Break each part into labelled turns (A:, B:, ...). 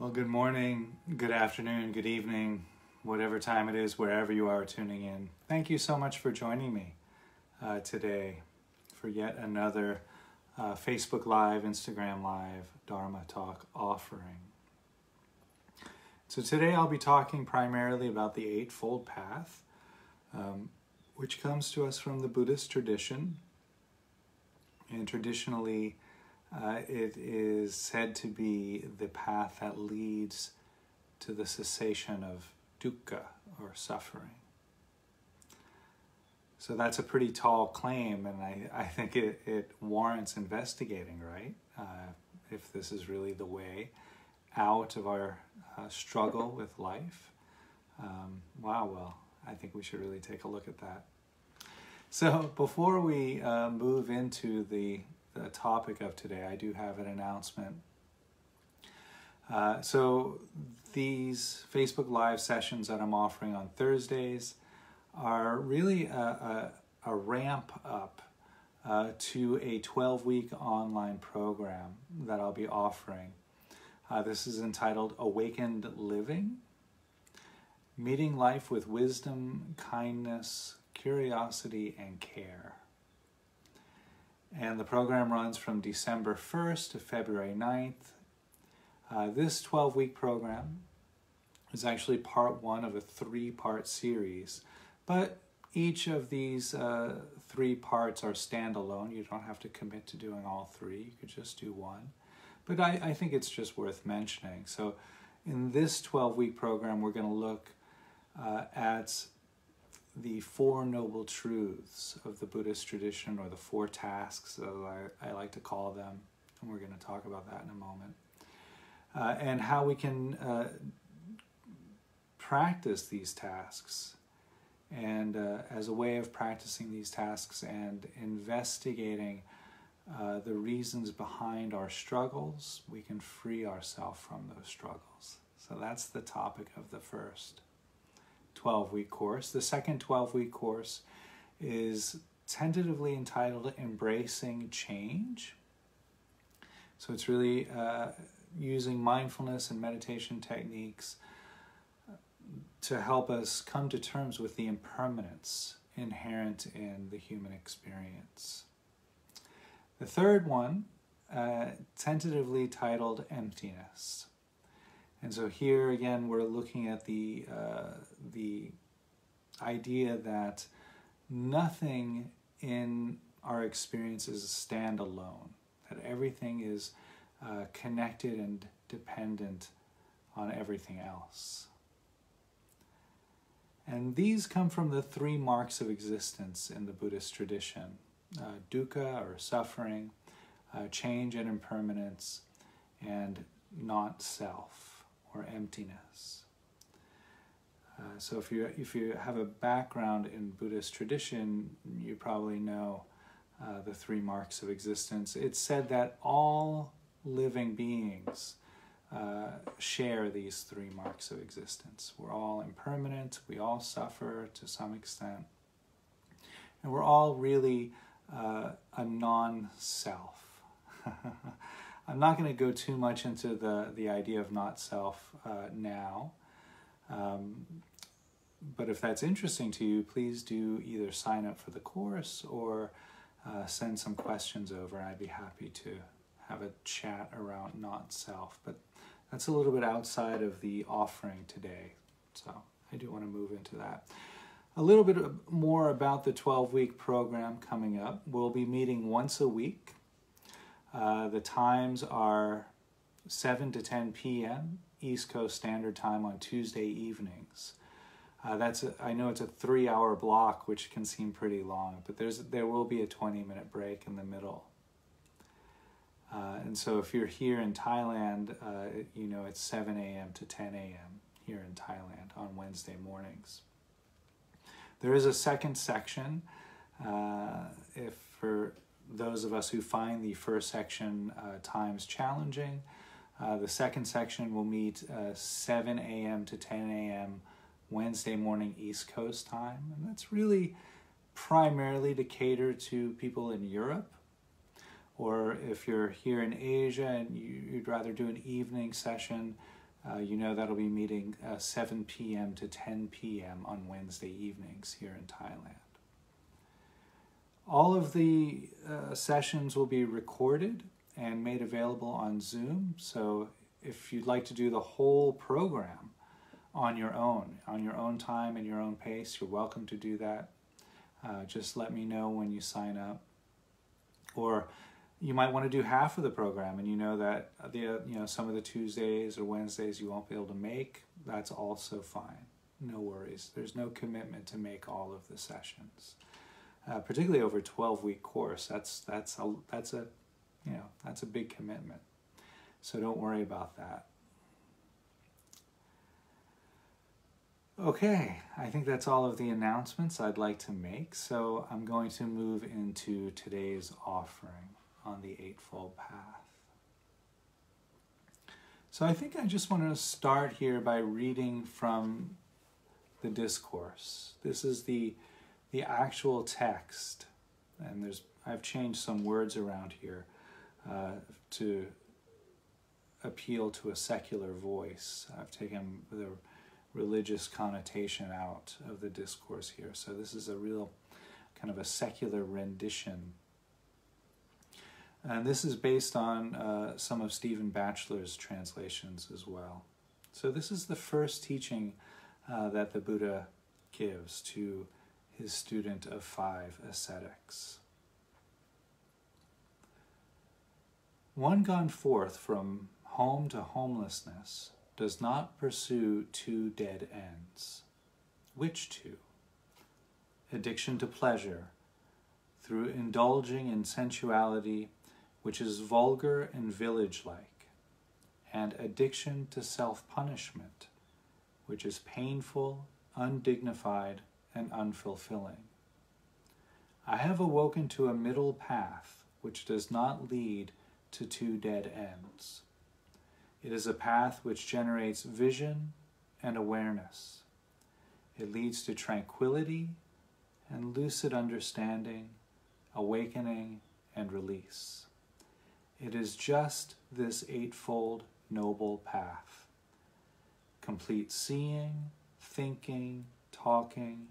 A: Well, good morning, good afternoon, good evening, whatever time it is, wherever you are tuning in. Thank you so much for joining me today for yet another Facebook Live, Instagram Live, Dharma Talk offering. So today I'll be talking primarily about the Eightfold Path, which comes to us from the Buddhist tradition. And traditionally, it is said to be the path that leads to the cessation of dukkha, or suffering. So that's a pretty tall claim, and I think it warrants investigating, right? If this is really the way out of our struggle with life. Well, I think we should really take a look at that. So before we move into the topic of today, I do have an announcement. So these Facebook Live sessions that I'm offering on Thursdays are really a ramp up to a 12-week online program that I'll be offering. This is entitled Awakened Living, Meeting Life with Wisdom, Kindness, Curiosity, and Care. And the program runs from December 1st to February 9th. This 12-week program is actually part one of a 3-part series, but each of these 3 parts are standalone. You don't have to commit to doing all 3. You could just do one. But I think it's just worth mentioning. So in this 12-week program, we're going to look at the 4 noble truths of the Buddhist tradition, or the 4 tasks, as I like to call them, and we're going to talk about that in a moment, and how we can practice these tasks. And as a way of practicing these tasks and investigating the reasons behind our struggles, we can free ourselves from those struggles. So that's the topic of the first 12-week course. The second 12-week course is tentatively entitled Embracing Change. So it's really using mindfulness and meditation techniques to help us come to terms with the impermanence inherent in the human experience. The third one, tentatively titled Emptiness. And so here again, we're looking at the idea that nothing in our experience is standalone, that everything is connected and dependent on everything else. And these come from the 3 marks of existence in the Buddhist tradition: dukkha, or suffering, change and impermanence, and not self, or emptiness. So if you have a background in Buddhist tradition, you probably know the 3 marks of existence. It's said that all living beings share these 3 marks of existence. We're all impermanent, we all suffer to some extent, and we're all really a non-self. I'm not going to go too much into the idea of not self now, but if that's interesting to you, please do either sign up for the course or send some questions over, and I'd be happy to have a chat around not self. But that's a little bit outside of the offering today, so I do want to move into that. A little bit more about the 12-week program coming up. We'll be meeting once a week. The times are 7 to 10 p.m. East Coast Standard Time on Tuesday evenings. I know it's a 3-hour block, which can seem pretty long, but there will be a 20-minute break in the middle. And so if you're here in Thailand, it's 7 a.m. to 10 a.m. here in Thailand on Wednesday mornings. There is a second section. If for those of us who find the first section times challenging, the second section will meet 7 a.m. to 10 a.m. Wednesday morning East Coast time. And that's really primarily to cater to people in Europe. Or if you're here in Asia and you'd rather do an evening session, You know that'll be meeting 7 p.m. to 10 p.m. on Wednesday evenings here in Thailand. All of the sessions will be recorded and made available on Zoom. So if you'd like to do the whole program on your own time and your own pace, you're welcome to do that. Just let me know when you sign up. Or you might want to do half of the program, and you know that some of the Tuesdays or Wednesdays you won't be able to make. That's also fine. No worries. There's no commitment to make all of the sessions. Particularly over a 12-week course, that's a big commitment. So don't worry about that. Okay, I think that's all of the announcements I'd like to make. So I'm going to move into today's offering on the Eightfold Path. So I think I just want to start here by reading from the discourse. This is the actual text, and I've changed some words around here to appeal to a secular voice. I've taken the religious connotation out of the discourse here. So this is a real kind of a secular rendition. And this is based on some of Stephen Batchelor's translations as well. So this is the first teaching that the Buddha gives to his student of 5 ascetics. One gone forth from home to homelessness does not pursue 2 dead ends. Which 2? Addiction to pleasure, through indulging in sensuality, which is vulgar and village-like, and addiction to self-punishment, which is painful, undignified, and unfulfilling. I have awoken to a middle path which does not lead to 2 dead ends. It is a path which generates vision and awareness. It leads to tranquility and lucid understanding, awakening and release. It is just this eightfold noble path. Complete seeing, thinking, talking,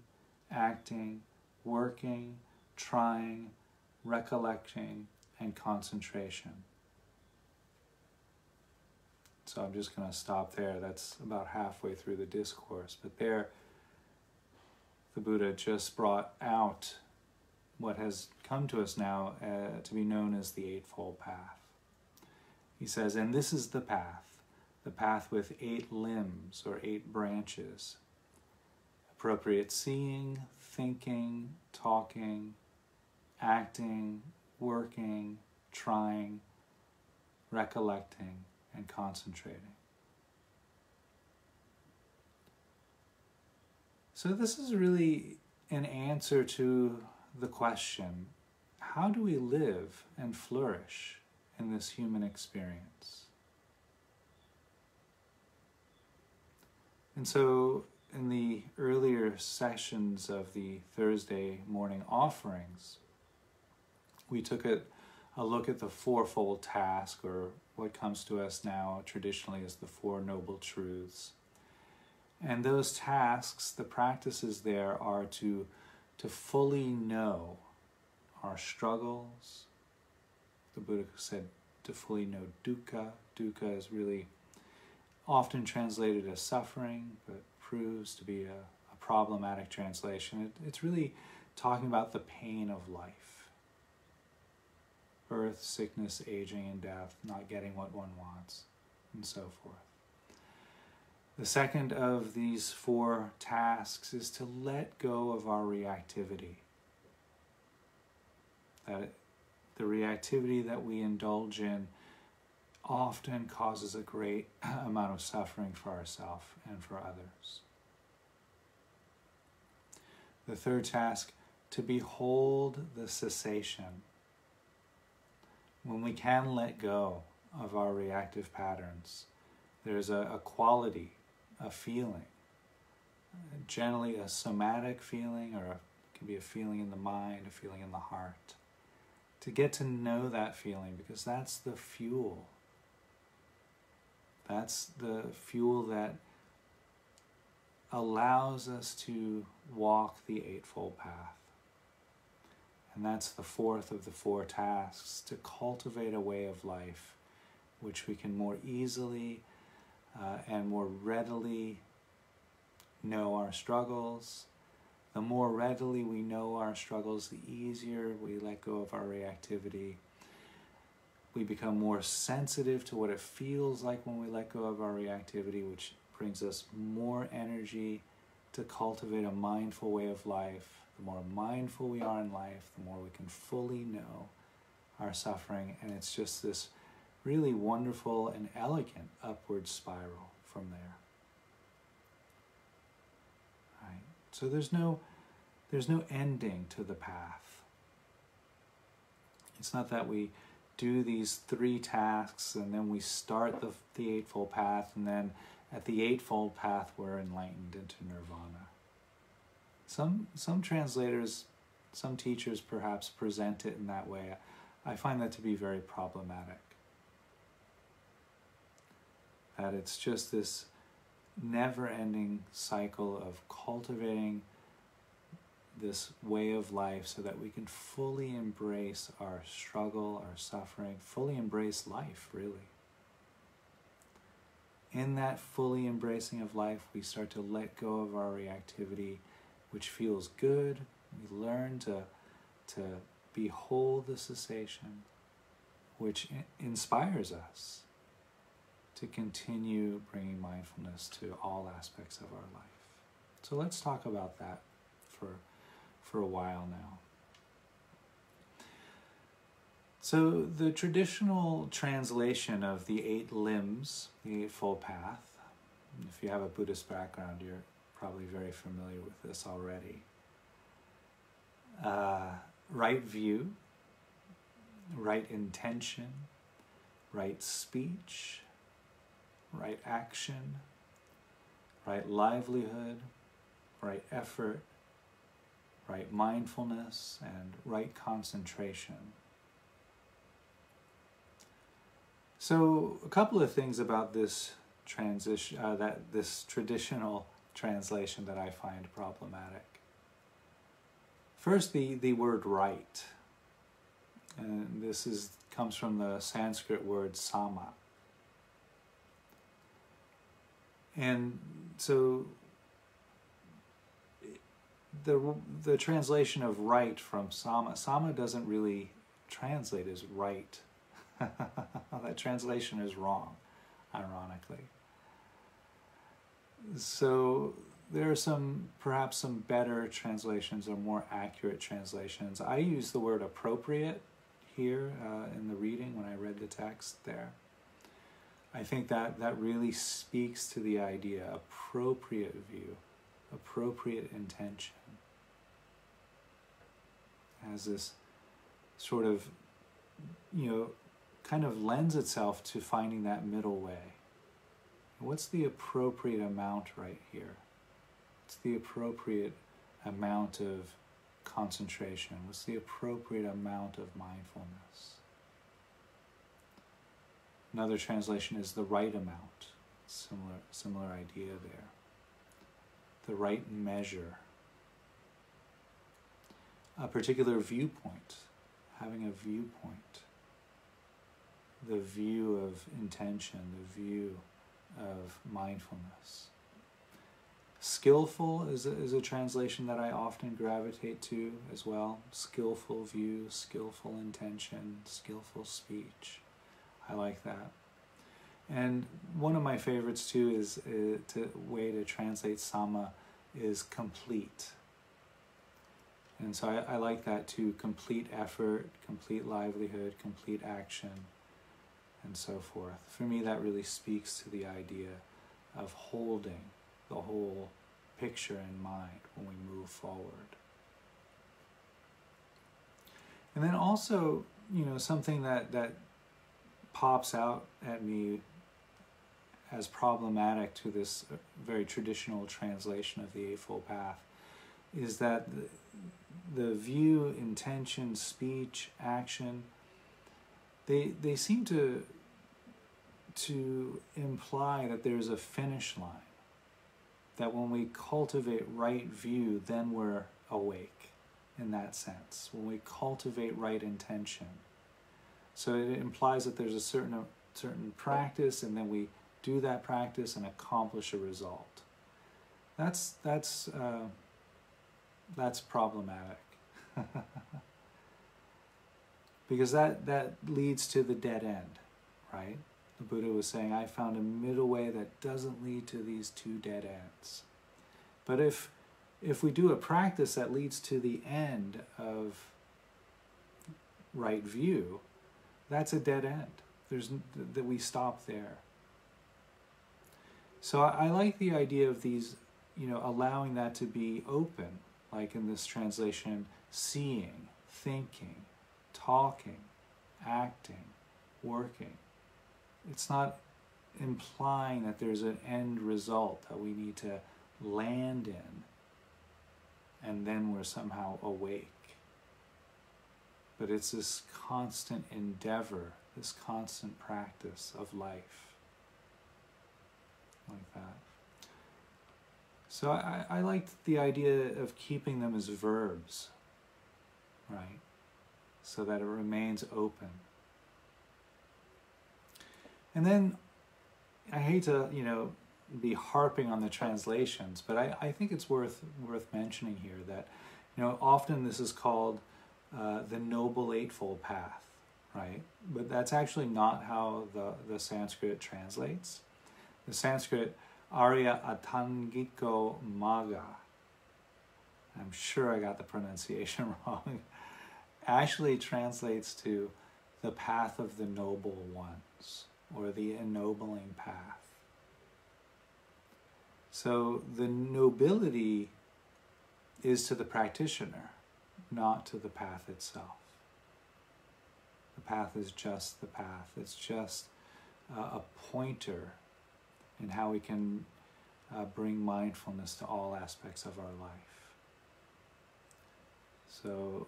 A: acting, working, trying, recollecting, and concentration. So I'm just going to stop there. That's about halfway through the discourse. But there, the Buddha just brought out what has come to us now to be known as the Eightfold Path. He says, and this is the path with 8 limbs or 8 branches. Appropriate seeing, thinking, talking, acting, working, trying, recollecting, and concentrating. So this is really an answer to the question, how do we live and flourish in this human experience? And so in the earlier sessions of the Thursday morning offerings, we took a look at the Fourfold Task, or what comes to us now traditionally as the 4 Noble Truths. And those tasks, the practices there are to fully know our struggles. The Buddha said to fully know dukkha. Dukkha is really often translated as suffering, but proves to be a problematic translation. It's really talking about the pain of life. Birth, sickness, aging, and death, not getting what one wants, and so forth. The second of these 4 tasks is to let go of our reactivity. That the reactivity that we indulge in often causes a great amount of suffering for ourselves and for others. The third task, to behold the cessation. When we can let go of our reactive patterns, there's a quality, a feeling, generally a somatic feeling, or it can be a feeling in the mind, a feeling in the heart. To get to know that feeling, because that's the fuel That's the fuel that allows us to walk the Eightfold Path. And that's the fourth of the four tasks, to cultivate a way of life which we can more easily and more readily know our struggles. The more readily we know our struggles, the easier we let go of our reactivity. We become more sensitive to what it feels like when we let go of our reactivity, which brings us more energy to cultivate a mindful way of life. The more mindful we are in life, the more we can fully know our suffering. And it's just this really wonderful and elegant upward spiral from there. Right? So there's no ending to the path. It's not that we do these 3 tasks and then we start the Eightfold Path, and then at the Eightfold Path we're enlightened into nirvana. Some translators, some teachers perhaps present it in that way. I find that to be very problematic. That it's just this never-ending cycle of cultivating this way of life so that we can fully embrace our struggle, our suffering, fully embrace life, really. In that fully embracing of life, we start to let go of our reactivity, which feels good. We learn to behold the cessation, which inspires us to continue bringing mindfulness to all aspects of our life. So let's talk about that for a while now. So the traditional translation of the 8 limbs, the Eightfold Path, if you have a Buddhist background, you're probably very familiar with this already. Right view, right intention, right speech, right action, right livelihood, right effort, right mindfulness, and right concentration. So a couple of things about this transition, this traditional translation that I find problematic. First, the word right, and this comes from the Sanskrit word sama. And so the translation of right from sama doesn't really translate as right. That translation is wrong, ironically. So there are perhaps some better translations or more accurate translations. I use the word appropriate here in the reading when I read the text there. I think that really speaks to the idea, appropriate view, appropriate intention, as this sort of, kind of lends itself to finding that middle way. What's the appropriate amount right here? What's the appropriate amount of concentration? What's the appropriate amount of mindfulness? Another translation is the right amount. Similar idea there. The right measure. A particular viewpoint. Having a viewpoint. The view of intention, the view of mindfulness. Skillful is a translation that I often gravitate to as well. Skillful view, skillful intention, skillful speech. I like that. And one of my favorites too is way to translate sama is complete. And so I like that too. Complete effort, complete livelihood, complete action, and so forth. For me, that really speaks to the idea of holding the whole picture in mind when we move forward. And then also, something that pops out at me as problematic to this very traditional translation of the Eightfold Path is that the view, intention, speech, action, they seem to to imply that there's a finish line, that when we cultivate right view, then we're awake in that sense, when we cultivate right intention. So it implies that there's a certain practice, and then we do that practice and accomplish a result. That's problematic. Because that leads to the dead end, right? The Buddha was saying, I found a middle way that doesn't lead to these two dead ends. But if we do a practice that leads to the end of right view, that's a dead end. That we stop there. So I like the idea of these, allowing that to be open, like in this translation, seeing, thinking, talking, acting, working. It's not implying that there's an end result that we need to land in and then we're somehow awake. But it's this constant endeavor, this constant practice of life. Like that. So I liked the idea of keeping them as verbs, right? So that it remains open. And then, I hate to, be harping on the translations, but I think it's worth mentioning here that, often this is called the Noble Eightfold Path, right? But that's actually not how the Sanskrit translates. The Sanskrit, Arya Atangiko Magga, I'm sure I got the pronunciation wrong, actually translates to the path of the noble ones, or the ennobling path. So the nobility is to the practitioner, not to the path itself. The path is just the path. It's just a pointer in how we can bring mindfulness to all aspects of our life. So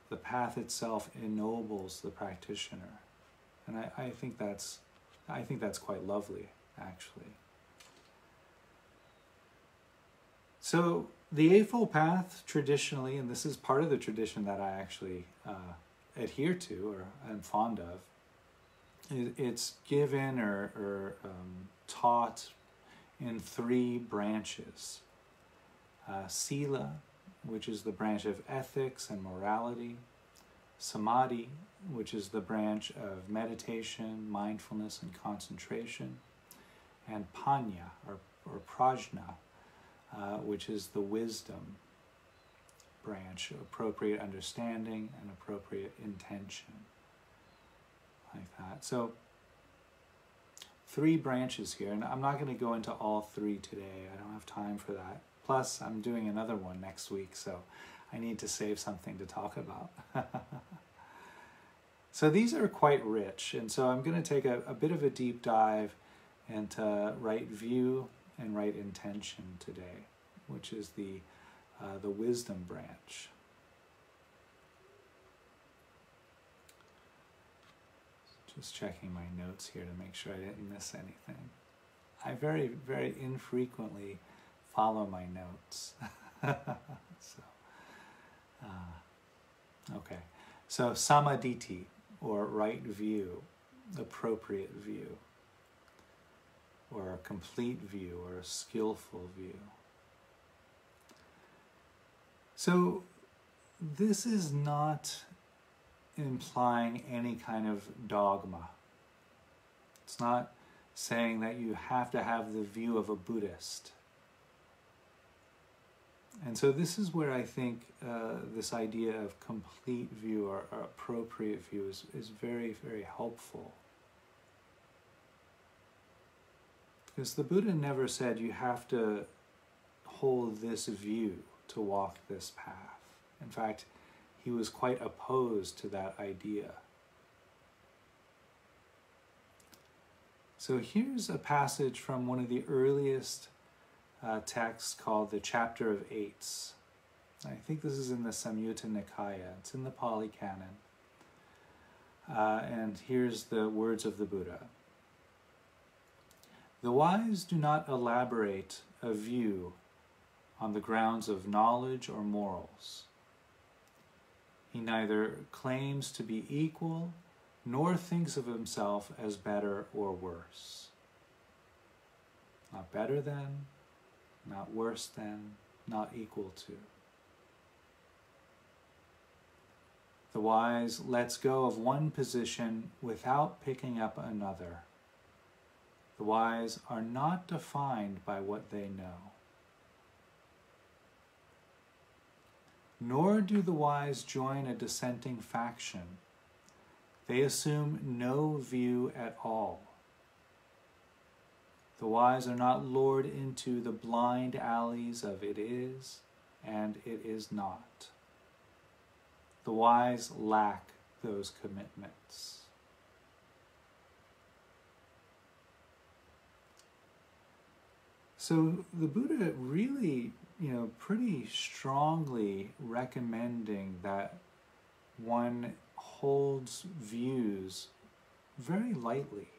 A: the path itself ennobles the practitioner, and I think that's quite lovely, actually. So the Eightfold Path, traditionally, and this is part of the tradition that I actually adhere to or am fond of, it's given or taught in three branches. Sila, which is the branch of ethics and morality. Samadhi, which is the branch of meditation, mindfulness, and concentration. And Panya, or Prajna, which is the wisdom branch, appropriate understanding and appropriate intention. Like that. So, three branches here, and I'm not going to go into all three today. I don't have time for that. Plus, I'm doing another one next week, so I need to save something to talk about. So these are quite rich, and so I'm going to take a bit of a deep dive into right view and right intention today, which is the wisdom branch. Just checking my notes here to make sure I didn't miss anything. I very, very infrequently follow my notes. Okay. So samadhi, or right view, appropriate view, or a complete view, or a skillful view. So this is not implying any kind of dogma. It's not saying that you have to have the view of a Buddhist. And so this is where I think this idea of complete view or appropriate view is very, very helpful. Because the Buddha never said you have to hold this view to walk this path. In fact, he was quite opposed to that idea. So here's a passage from one of the earliest texts called the Chapter of Eights. I think this is in the Samyutta Nikaya. It's in the Pali Canon. And here's the words of the Buddha. The wise do not elaborate a view on the grounds of knowledge or morals. He neither claims to be equal nor thinks of himself as better or worse. Not better than, not worse than, not equal to. The wise lets go of one position without picking up another. The wise are not defined by what they know. Nor do the wise join a dissenting faction. They assume no view at all. The wise are not lured into the blind alleys of it is and it is not. The wise lack those commitments. So the Buddha really, pretty strongly recommending that one holds views very lightly.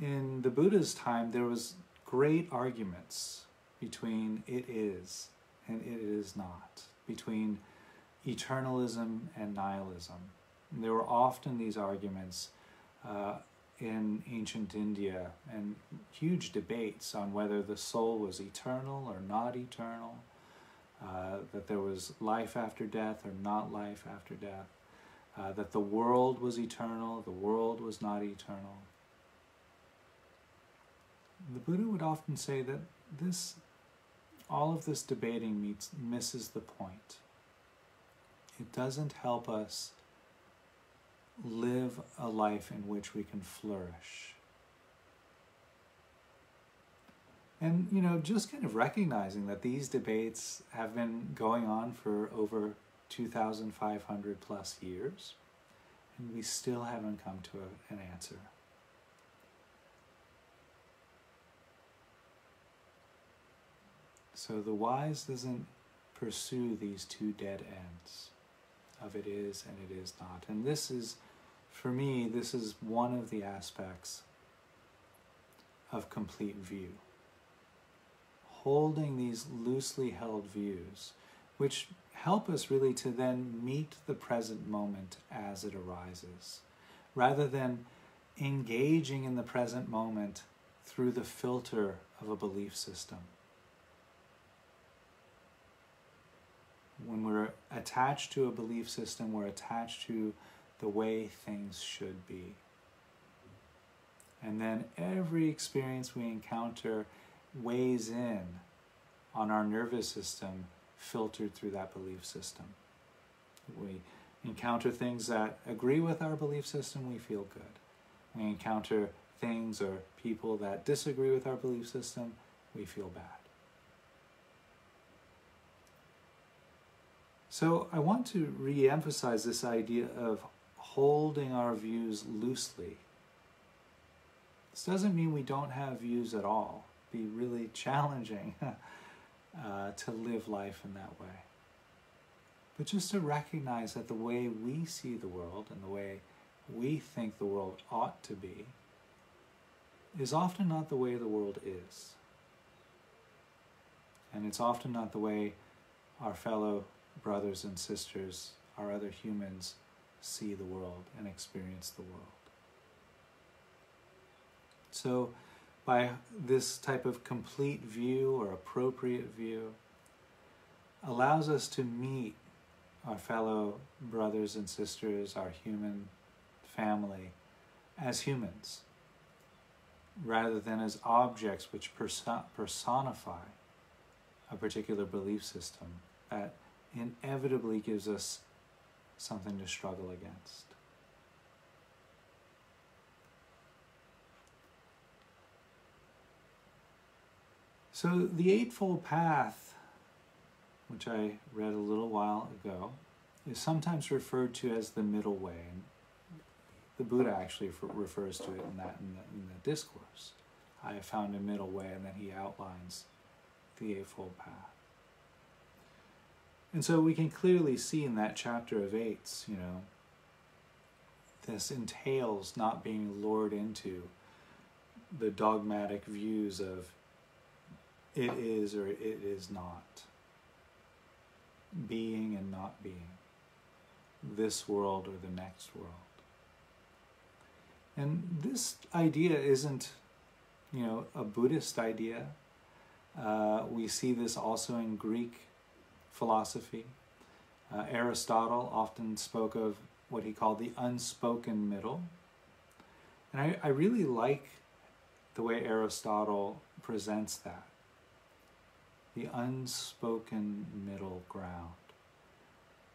A: In the Buddha's time, there was great arguments between it is and it is not, between eternalism and nihilism. And there were often these arguments in ancient India, and huge debates on whether the soul was eternal or not eternal, that there was life after death or not life after death, that the world was eternal, the world was not eternal. The Buddha would often say that all of this debating misses the point. It doesn't help us live a life in which we can flourish. And, just kind of recognizing that these debates have been going on for over 2,500 plus years, and we still haven't come to an answer. So the wise doesn't pursue these two dead ends of it is and it is not. And this is, for me, this is one of the aspects of complete view. Holding these loosely held views, which help us really to then meet the present moment as it arises, rather than engaging in the present moment through the filter of a belief system. When we're attached to a belief system, we're attached to the way things should be. And then every experience we encounter weighs in on our nervous system filtered through that belief system. We encounter things that agree with our belief system, we feel good. We encounter things or people that disagree with our belief system, we feel bad. So I want to re-emphasize this idea of holding our views loosely. This doesn't mean we don't have views at all. It'd be really challenging to live life in that way. But just to recognize that the way we see the world and the way we think the world ought to be is often not the way the world is. And it's often not the way our fellow brothers and sisters, our other humans, see the world and experience the world. So by this type of complete view or appropriate view allows us to meet our fellow brothers and sisters, our human family, as humans, rather than as objects which personify a particular belief system that inevitably gives us something to struggle against. So the Eightfold Path, which I read a little while ago, is sometimes referred to as the middle way. And the Buddha actually refers to it in the discourse. I have found a middle way, and then he outlines the Eightfold Path. And so we can clearly see in that chapter of Eights, this entails not being lured into the dogmatic views of it is or it is not, being and not being, this world or the next world. And this idea isn't, a Buddhist idea. We see this also in Greek philosophy. Aristotle often spoke of what he called the unspoken middle. And I really like the way Aristotle presents that. The unspoken middle ground.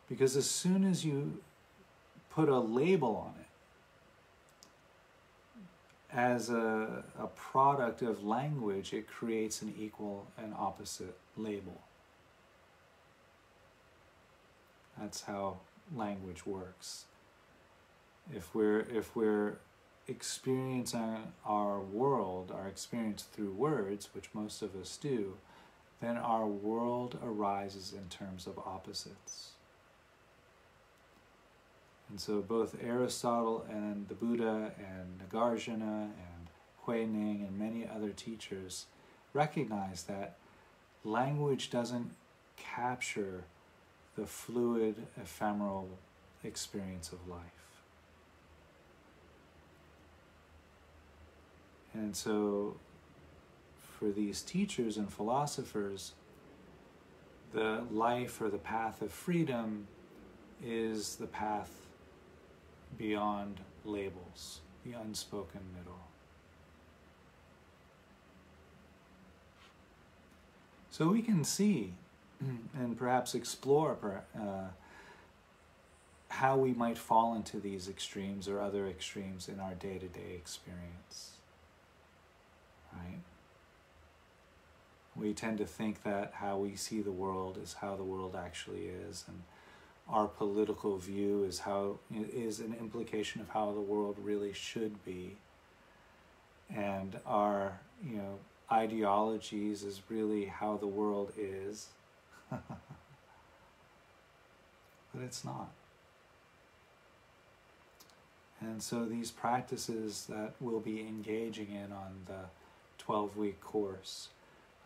A: Because as soon as you put a label on it, as a product of language, it creates an equal and opposite label. That's how language works. If we're experiencing our world, our experience through words, which most of us do, then our world arises in terms of opposites. And so both Aristotle and the Buddha and Nagarjuna and Huineng and many other teachers recognize that language doesn't capture the fluid, ephemeral experience of life. And so for these teachers and philosophers, the life or the path of freedom is the path beyond labels, the unspoken middle. So we can see and perhaps explore how we might fall into these extremes or other extremes in our day-to-day experience, right? We tend to think that how we see the world is how the world actually is, and our political view is an implication of how the world really should be, and our ideologies is really how the world is. But it's not. And so these practices that we'll be engaging in on the 12-week course,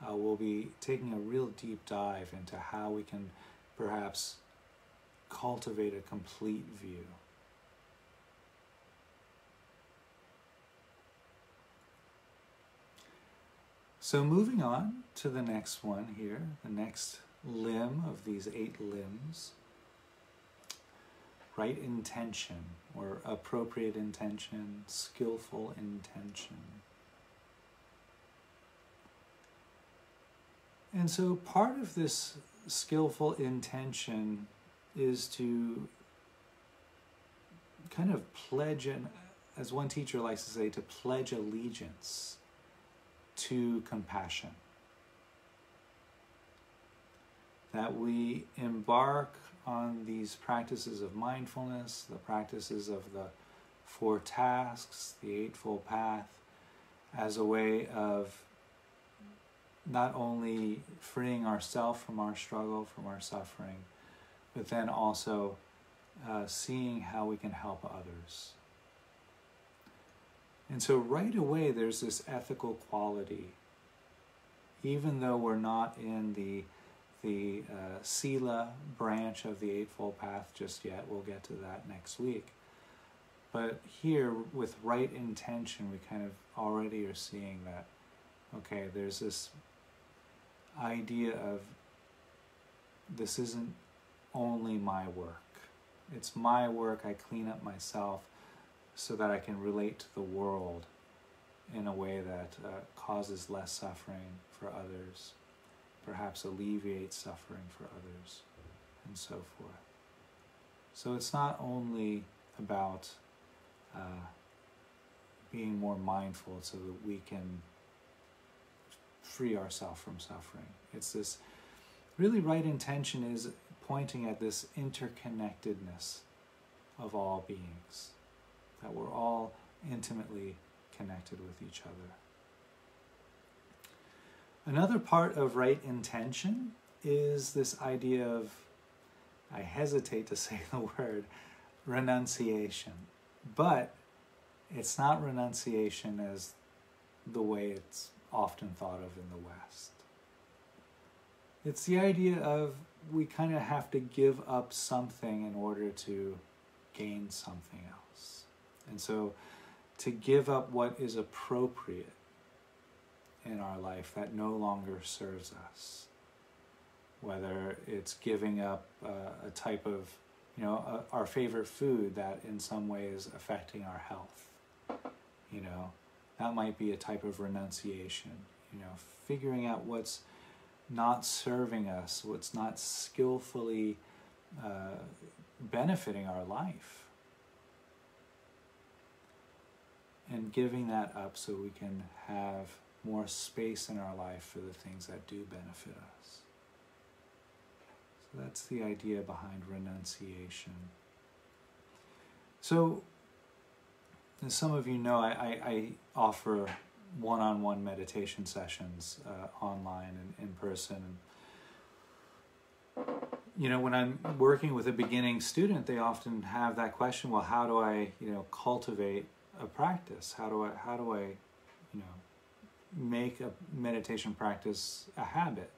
A: we'll be taking a real deep dive into how we can perhaps cultivate a complete view. So moving on to the next one here, the next limb of these 8 limbs, right intention, or appropriate intention, skillful intention. And so part of this skillful intention is to kind of pledge, as one teacher likes to say, to pledge allegiance to compassion. That we embark on these practices of mindfulness, the practices of the 4 tasks, the Eightfold Path, as a way of not only freeing ourselves from our struggle, from our suffering, but then also seeing how we can help others. And so right away there's this ethical quality. Even though we're not in the Sila branch of the Eightfold Path just yet, we'll get to that next week. But here, with right intention, we kind of already are seeing that, okay, there's this idea of this isn't only my work. It's my work, I clean up myself so that I can relate to the world in a way that causes less suffering for others, perhaps alleviates suffering for others, and so forth. So it's not only about being more mindful so that we can free ourselves from suffering. It's this really right intention is pointing at this interconnectedness of all beings, that we're all intimately connected with each other. Another part of right intention is this idea of, I hesitate to say the word, renunciation. But it's not renunciation as the way it's often thought of in the West. It's the idea of we kind of have to give up something in order to gain something else. And so to give up what is appropriate in our life that no longer serves us, whether it's giving up a type of, our favorite food that in some way is affecting our health, that might be a type of renunciation, figuring out what's not serving us, what's not skillfully benefiting our life, and giving that up so we can have more space in our life for the things that do benefit us. So that's the idea behind renunciation. So, as some of you know, I offer one-on-one meditation sessions online and in person. When I'm working with a beginning student, they often have that question, well, how do I, cultivate a practice? How do I, make a meditation practice a habit?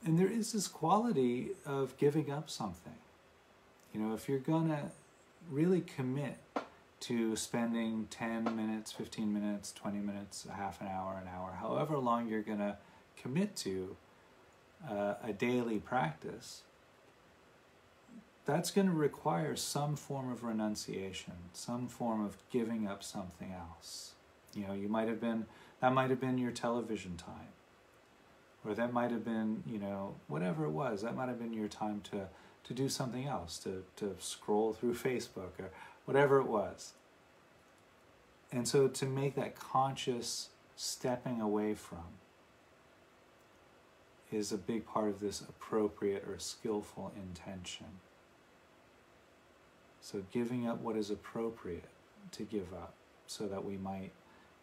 A: And there is this quality of giving up something. If you're gonna really commit to spending 10 minutes, 15 minutes, 20 minutes, a half an hour, however long you're gonna commit to a daily practice, that's going to require some form of renunciation, some form of giving up something else. That might have been your television time, or that might have been, whatever it was, that might have been your time to do something else, to scroll through Facebook or whatever it was. And so to make that conscious stepping away from is a big part of this appropriate or skillful intention. So giving up what is appropriate to give up so that we might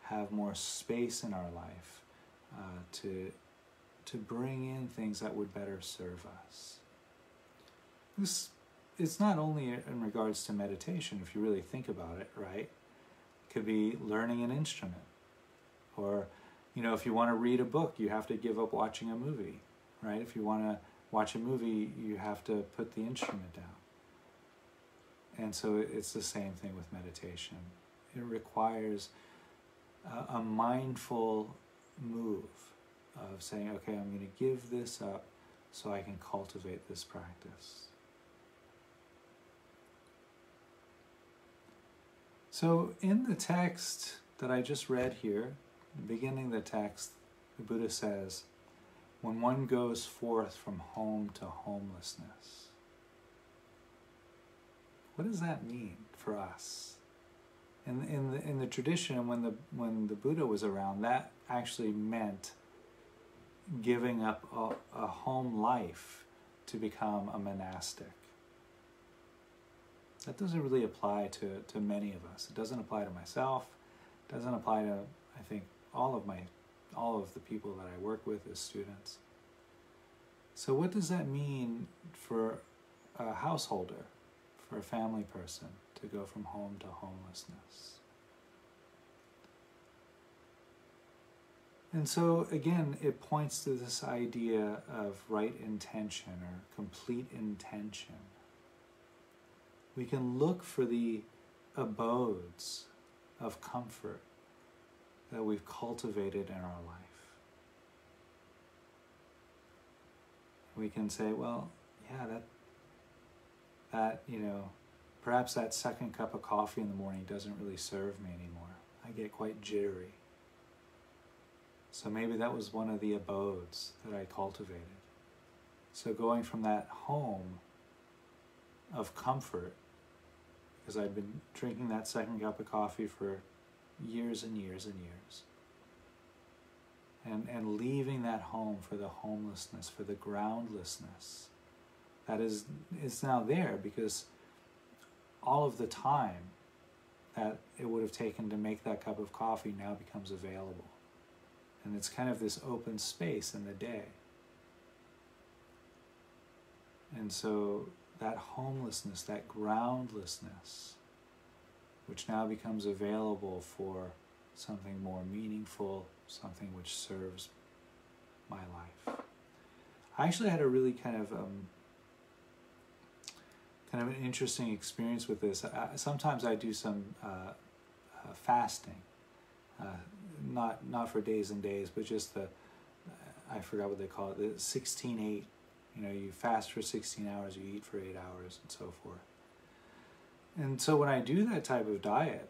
A: have more space in our life to bring in things that would better serve us. It's not only in regards to meditation, if you really think about it, right? It could be learning an instrument. Or, if you want to read a book, you have to give up watching a movie, right? If you want to watch a movie, you have to put the instrument down. And so it's the same thing with meditation. It requires a mindful move of saying, okay, I'm going to give this up so I can cultivate this practice. So in the text that I just read here, the beginning of the text, the Buddha says, when one goes forth from home to homelessness. What does that mean for us? In the tradition, when the Buddha was around, that actually meant giving up a home life to become a monastic. That doesn't really apply to many of us. It doesn't apply to myself. It doesn't apply to, I think, all of the people that I work with as students. So what does that mean for a householder, for a family person, to go from home to homelessness? And so, again, it points to this idea of right intention or complete intention. We can look for the abodes of comfort that we've cultivated in our life. We can say, well, yeah, that perhaps that second cup of coffee in the morning doesn't really serve me anymore. I get quite jittery. So maybe that was one of the abodes that I cultivated. So going from that home of comfort, because I'd been drinking that second cup of coffee for years and years and years, and leaving that home for the homelessness, for the groundlessness that is now there, because all of the time that it would have taken to make that cup of coffee now becomes available. And it's kind of this open space in the day. And so that homelessness, that groundlessness, which now becomes available for something more meaningful, something which serves my life. I actually had a really kind of an interesting experience with this. Sometimes I do some fasting, not for days and days, but just I forgot what they call it, the 16-8. You know, you fast for 16 hours, you eat for 8 hours, and so forth. And so when I do that type of diet,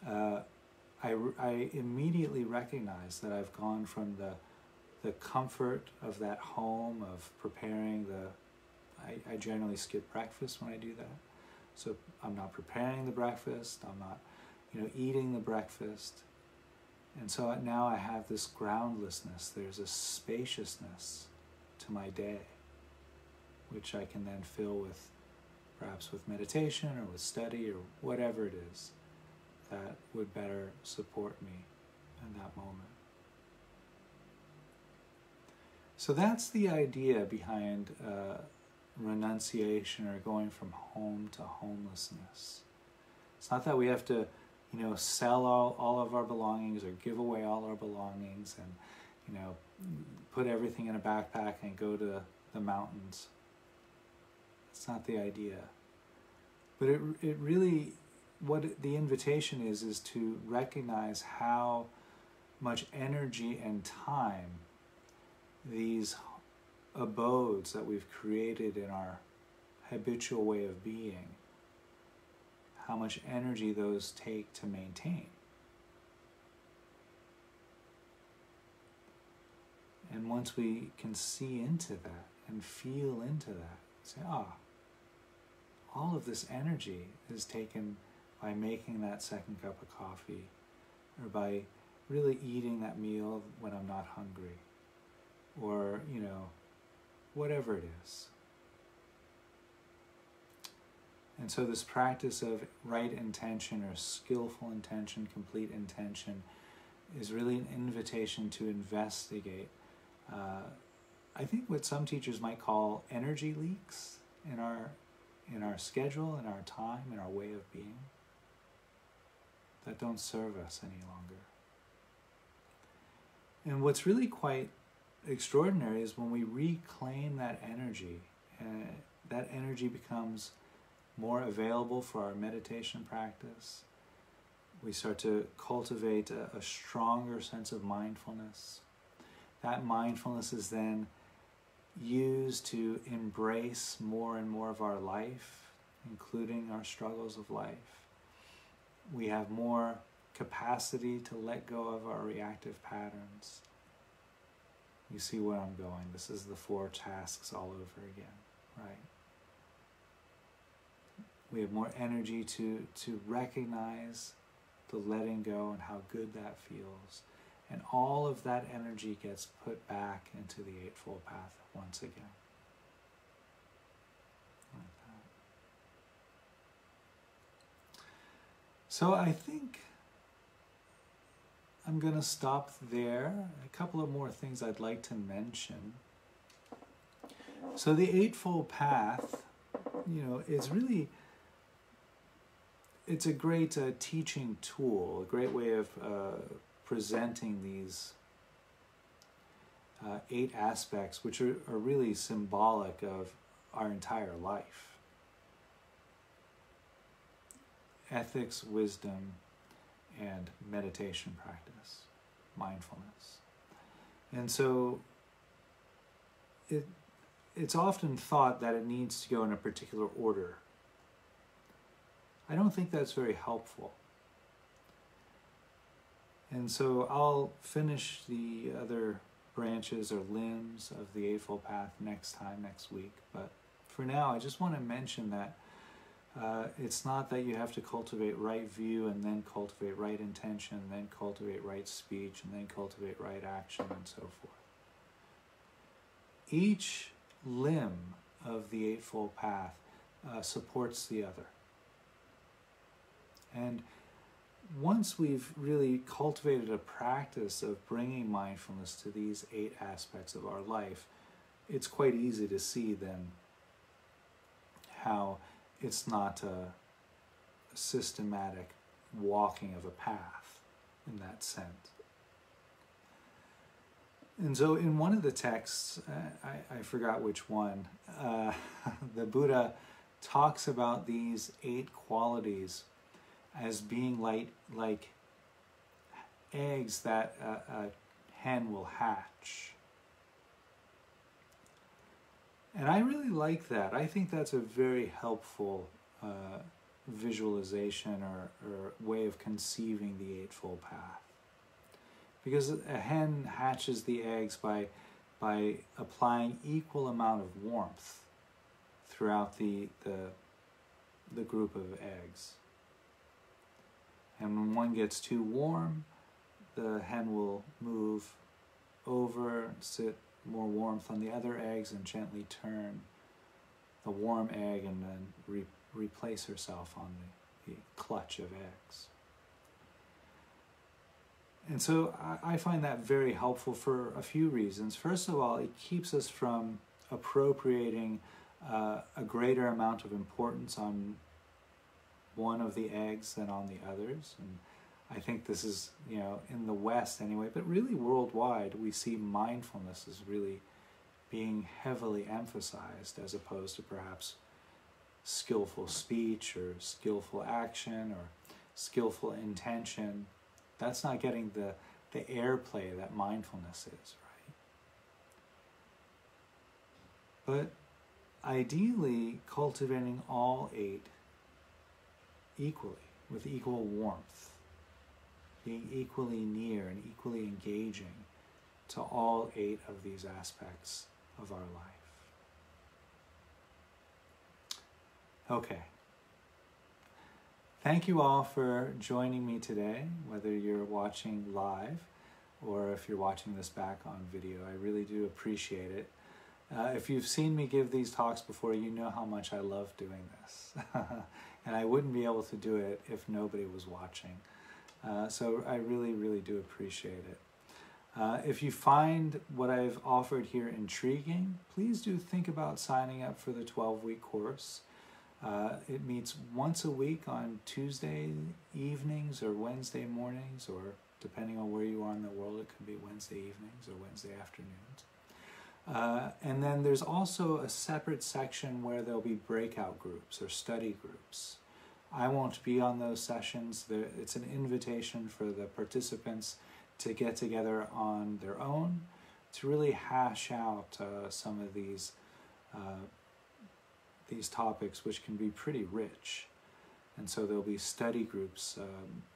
A: I immediately recognize that I've gone from the comfort of that home, of preparing I generally skip breakfast when I do that. So I'm not preparing the breakfast, I'm not, eating the breakfast. And so now I have this groundlessness, there's a spaciousness to my day, which I can then fill with, perhaps with meditation or with study or whatever it is that would better support me in that moment. So that's the idea behind renunciation, or going from home to homelessness. It's not that we have to, sell all of our belongings or give away all our belongings and, put everything in a backpack and go to the mountains. It's not the idea. But it really, what the invitation is to recognize how much energy and time these abodes that we've created in our habitual way of being, how much energy those take to maintain. And once we can see into that and feel into that, say, all of this energy is taken by making that second cup of coffee, or by really eating that meal when I'm not hungry, or, whatever it is. And so this practice of right intention, or skillful intention, complete intention, is really an invitation to investigate, I think what some teachers might call energy leaks in our schedule, in our time, in our way of being, that don't serve us any longer. And what's really quite extraordinary is when we reclaim that energy becomes more available for our meditation practice. We start to cultivate a stronger sense of mindfulness. That mindfulness is then used to embrace more and more of our life, including our struggles of life. We have more capacity to let go of our reactive patterns. You see where I'm going. This is the 4 tasks all over again, right? We have more energy to recognize the letting go and how good that feels. And all of that energy gets put back into the Eightfold Path once again. Like that. So I think I'm going to stop there. A couple of more things I'd like to mention. So the Eightfold Path, it's a great teaching tool, a great way of presenting these 8 aspects, which are really symbolic of our entire life. Ethics, wisdom, and meditation practice, mindfulness. And so it's often thought that it needs to go in a particular order. I don't think that's very helpful. And so I'll finish the other branches or limbs of the Eightfold Path next week. But for now, I just want to mention that it's not that you have to cultivate right view and then cultivate right intention, and then cultivate right speech, and then cultivate right action, and so forth. Each limb of the Eightfold Path supports the other. And once we've really cultivated a practice of bringing mindfulness to these 8 aspects of our life, it's quite easy to see then how it's not systematic walking of a path in that sense. And so in one of the texts, I forgot which one, the Buddha talks about these 8 qualities as being like eggs that a hen will hatch. And I really like that. I think that's a very helpful visualization or way of conceiving the Eightfold Path. Because a hen hatches the eggs by applying equal amount of warmth throughout the group of eggs. And when one gets too warm, the hen will move over, sit more warmth on the other eggs, and gently turn the warm egg and then replace herself on the clutch of eggs. And so I find that very helpful for a few reasons. First of all, it keeps us from appropriating a greater amount of importance on one of the eggs than on the others. And I think this is, in the West anyway, but really worldwide, we see mindfulness as really being heavily emphasized as opposed to perhaps skillful speech or skillful action or skillful intention. That's not getting the airplay that mindfulness is, right? But ideally, cultivating all 8 equally, with equal warmth, being equally near and equally engaging to all 8 of these aspects of our life. Okay. Thank you all for joining me today, whether you're watching live or if you're watching this back on video. I really do appreciate it. If you've seen me give these talks before, you know how much I love doing this. And I wouldn't be able to do it if nobody was watching. So I really, really do appreciate it. If you find what I've offered here intriguing, please do think about signing up for the 12-week course. It meets once a week on Tuesday evenings or Wednesday mornings, or depending on where you are in the world, it could be Wednesday evenings or Wednesday afternoons. And then there's also a separate section where there'll be breakout groups or study groups. I won't be on those sessions. It's an invitation for the participants to get together on their own to really hash out some of these topics, which can be pretty rich. And so there'll be study groups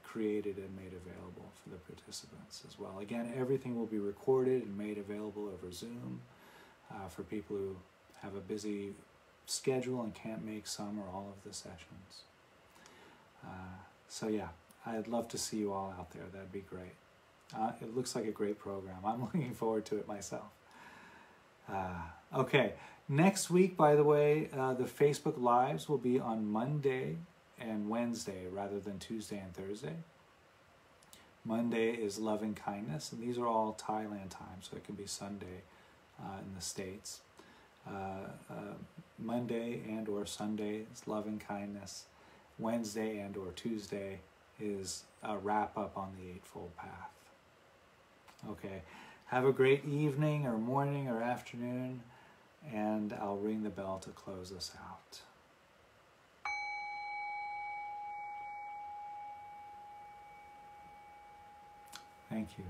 A: created and made available for the participants as well. Again, everything will be recorded and made available over Zoom for people who have a busy schedule and can't make some or all of the sessions. So yeah, I'd love to see you all out there. That'd be great. It looks like a great program. I'm looking forward to it myself. Okay, next week, by the way, the Facebook Lives will be on Monday and Wednesday rather than Tuesday and Thursday. Monday is loving kindness, and these are all Thailand time, so it can be Sunday in the States. Monday and or Sunday is loving kindness. Wednesday and or Tuesday is a wrap up on the Eightfold Path. Okay, have a great evening or morning or afternoon, and I'll ring the bell to close us out. Thank you.